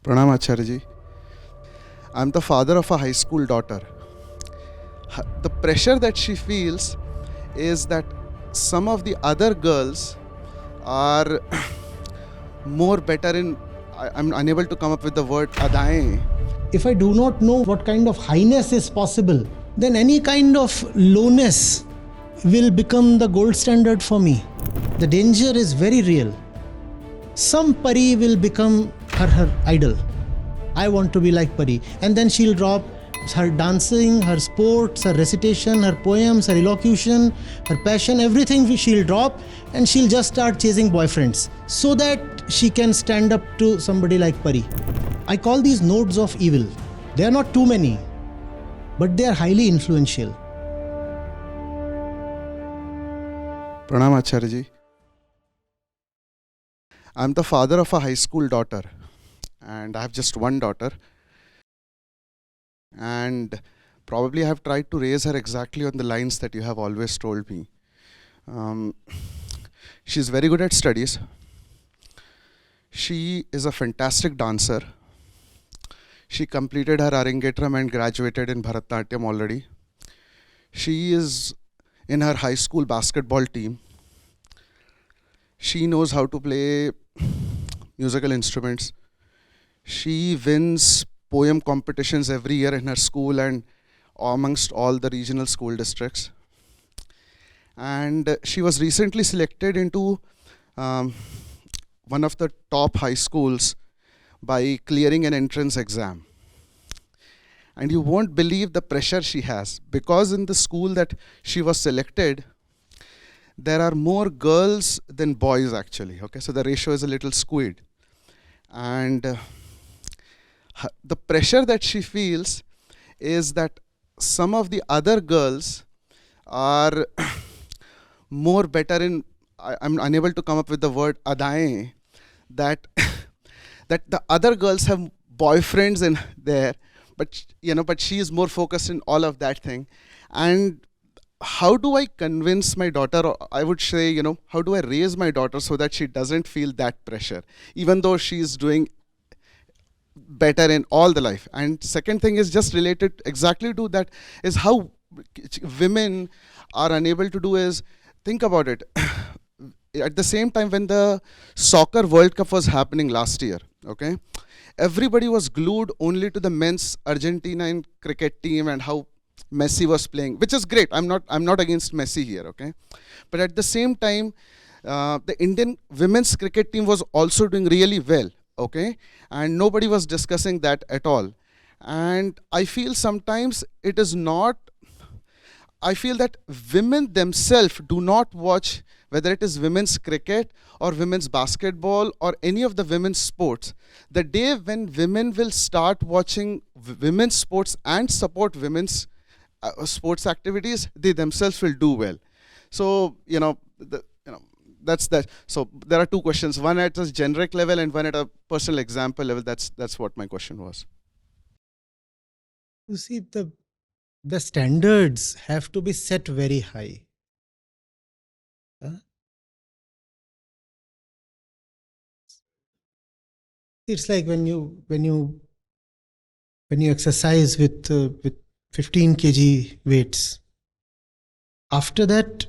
Pranam Acharya Ji. I'm the father of a high school daughter. The pressure that she feels is that some of the other girls are more better in, I'm unable to come up with the word adaएं. If I do not know what kind of highness is possible, then any kind of lowness will become the gold standard for me. The danger is very real. Some Pari will become her idol. I want to be like Pari. And then she'll drop her dancing, her sports, her recitation, her poems, her elocution, her passion, everything she'll drop, and she'll just start chasing boyfriends so that she can stand up to somebody like Pari. I call these nodes of evil. They are not too many, but they are highly influential. Pranam Acharya Ji. I'm the father of a high school daughter, and I have just one daughter. And probably I have tried to raise her exactly on the lines that you have always told me. She's very good at studies. She is a fantastic dancer. She completed her Arangetram and graduated in Bharatanatyam already. She is in her high school basketball team. She knows how to play musical instruments. She wins poem competitions every year in her school and amongst all the regional school districts. And she was recently selected into one of the top high schools by clearing an entrance exam. And you won't believe the pressure she has, because in the school that she was selected, there are more girls than boys actually. Okay, so the ratio is a little skewed. And the pressure that she feels is that some of the other girls are more better in, I'm unable to come up with the word adaएं, that that the other girls have boyfriends in there, but she is more focused in all of that thing. And how do I convince my daughter, or I would say, how do I raise my daughter so that she doesn't feel that pressure, even though she is doing better in all the life? And second thing is just related exactly to that, is how women are unable to do is, think about it. At the same time when the soccer World Cup was happening last year, okay, everybody was glued only to the men's Argentine cricket team and how Messi was playing, which is great. I'm not against Messi here, okay? But at the same time, the Indian women's cricket team was also doing really well, okay? And nobody was discussing that at all. And I feel sometimes it is not, I feel that women themselves do not watch, whether it is women's cricket or women's basketball or any of the women's sports. The day when women will start watching women's sports and support women's sports activities, they themselves will do well. So, that's that. So there are two questions, one at a generic level and one at a personal example level. That's what my question was. You see, the standards have to be set very high. It's like when you exercise with 15 kg weights. After that,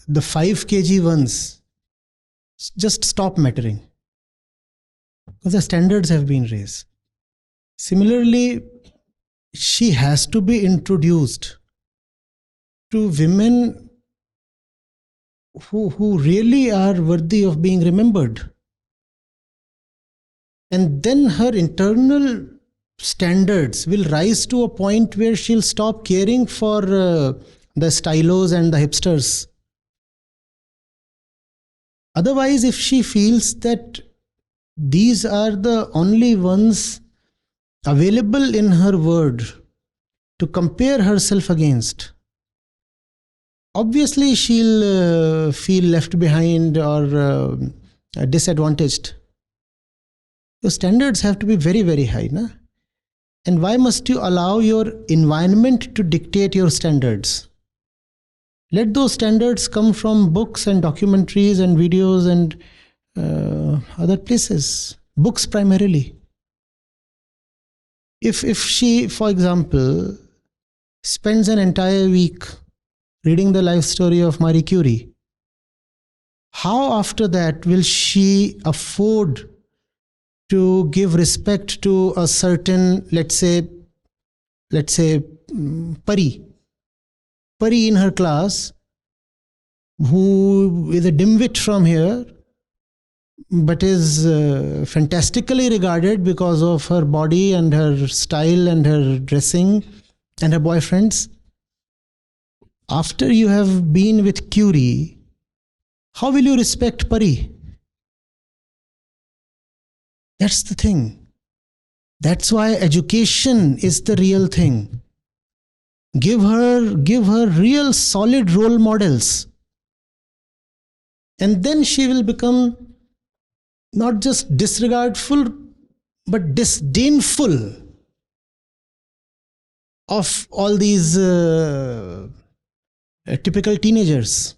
the 5 kg ones just stop mattering because the standards have been raised. Similarly, she has to be introduced to women who really are worthy of being remembered. And then her internal standards will rise to a point where she'll stop caring for the stylos and the hipsters. Otherwise, if she feels that these are the only ones available in her world to compare herself against, obviously she'll feel left behind or disadvantaged. Your standards have to be very, very high, na? And why must you allow your environment to dictate your standards? Let those standards come from books and documentaries and videos and other places. Books primarily. If she, for example, spends an entire week reading the life story of Marie Curie, how after that will she afford to give respect to a certain, let's say, Pari in her class, who is a dimwit from here, but is fantastically regarded because of her body and her style and her dressing and her boyfriends? After you have been with Curie, how will you respect Pari? That's the thing. That's why education is the real thing. Give her real solid role models. And then she will become not just disregardful, but disdainful of all these typical teenagers.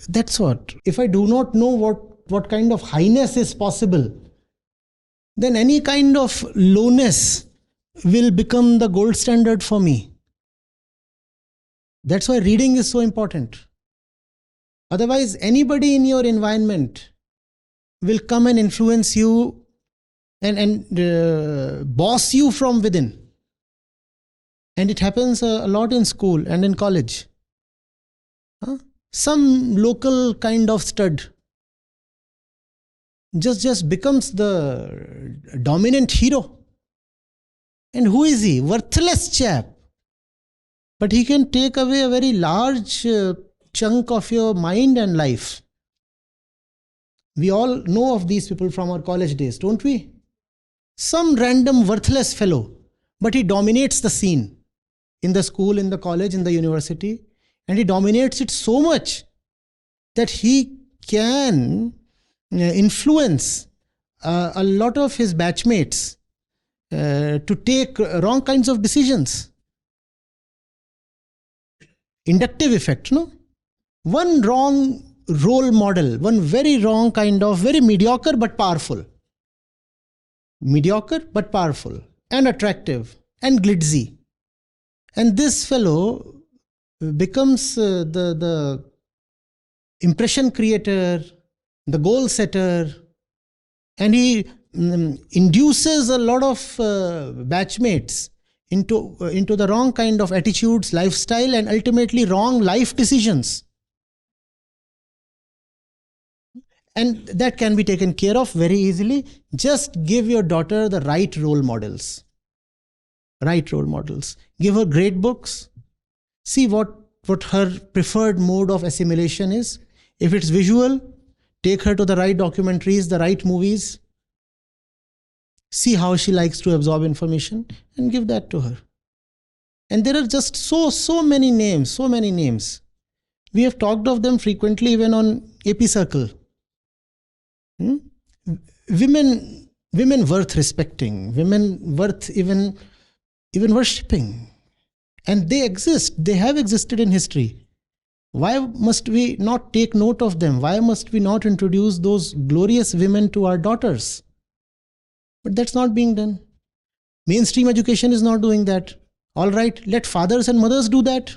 That's what. If I do not know what kind of highness is possible, then any kind of lowness will become the gold standard for me. That's why reading is so important. Otherwise, anybody in your environment will come and influence you and boss you from within. And it happens a lot in school and in college. Some local kind of stud just becomes the dominant hero. And who is he? Worthless chap. But he can take away a very large chunk of your mind and life. We all know of these people from our college days, don't we? Some random worthless fellow, but he dominates the scene in the school, in the college, in the university, and he dominates it so much that he can influence a lot of his batchmates to take wrong kinds of decisions. Inductive effect, no? One wrong role model, one very wrong kind of, very mediocre but powerful. Mediocre but powerful and attractive and glitzy. And this fellow becomes the impression creator, the goal setter, and he induces a lot of batchmates into the wrong kind of attitudes, lifestyle, and ultimately wrong life decisions. And that can be taken care of very easily. Just give your daughter the right role models. Right role models. Give her great books. See what her preferred mode of assimilation is. If it's visual, take her to the right documentaries, the right movies. See how she likes to absorb information and give that to her. And there are just so many names, so many names. We have talked of them frequently even on AP Circle. Women worth respecting, women worth even worshipping. And they exist, they have existed in history. Why must we not take note of them? Why must we not introduce those glorious women to our daughters? But that's not being done. Mainstream education is not doing that. All right, let fathers and mothers do that.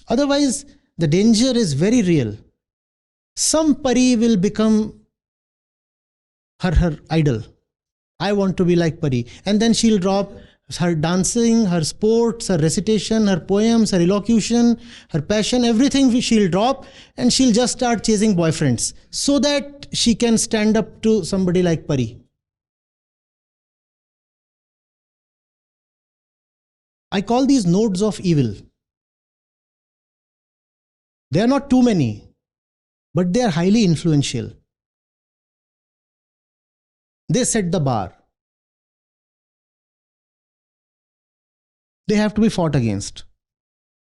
Otherwise, the danger is very real. Some Pari will become her idol. I want to be like Pari. And then she'll drop her dancing, her sports, her recitation, her poems, her elocution, her passion, everything she'll drop, and she'll just start chasing boyfriends so that she can stand up to somebody like Pari. I call these nodes of evil. They are not too many, but they are highly influential. They set the bar. They have to be fought against.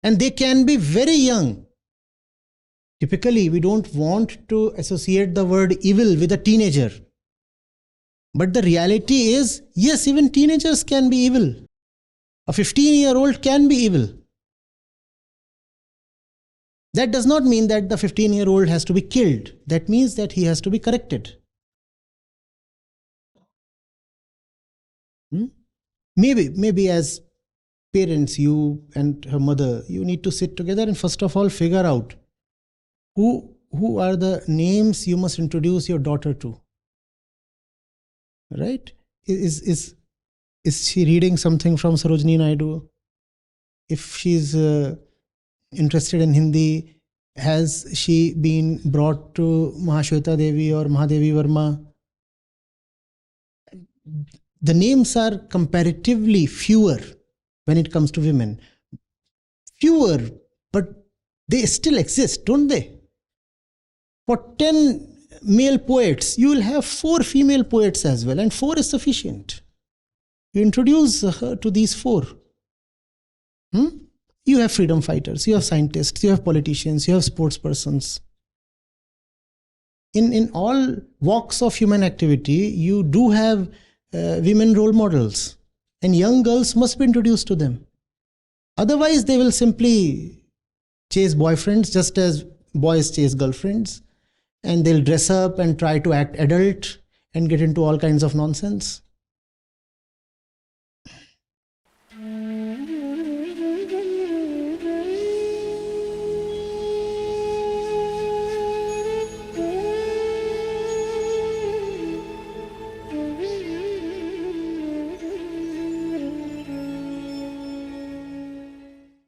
And they can be very young. Typically, we don't want to associate the word evil with a teenager. But the reality is, yes, even teenagers can be evil. A 15-year-old can be evil. That does not mean that the 15-year-old has to be killed. That means that he has to be corrected. Maybe as parents, you and her mother, you need to sit together and first of all figure out who are the names you must introduce your daughter to. Right? Is she reading something from Sarojini Naidu? If she's interested in Hindi, has she been brought to Mahashweta Devi or Mahadevi Verma? The names are comparatively fewer when it comes to women. Fewer, but they still exist, don't they? For 10 male poets, you will have 4 female poets as well, and 4 is sufficient. You introduce her to these 4. You have freedom fighters, you have scientists, you have politicians, you have sports persons. In all walks of human activity, you do have women role models, and young girls must be introduced to them. Otherwise, they will simply chase boyfriends just as boys chase girlfriends, and they'll dress up and try to act adult and get into all kinds of nonsense.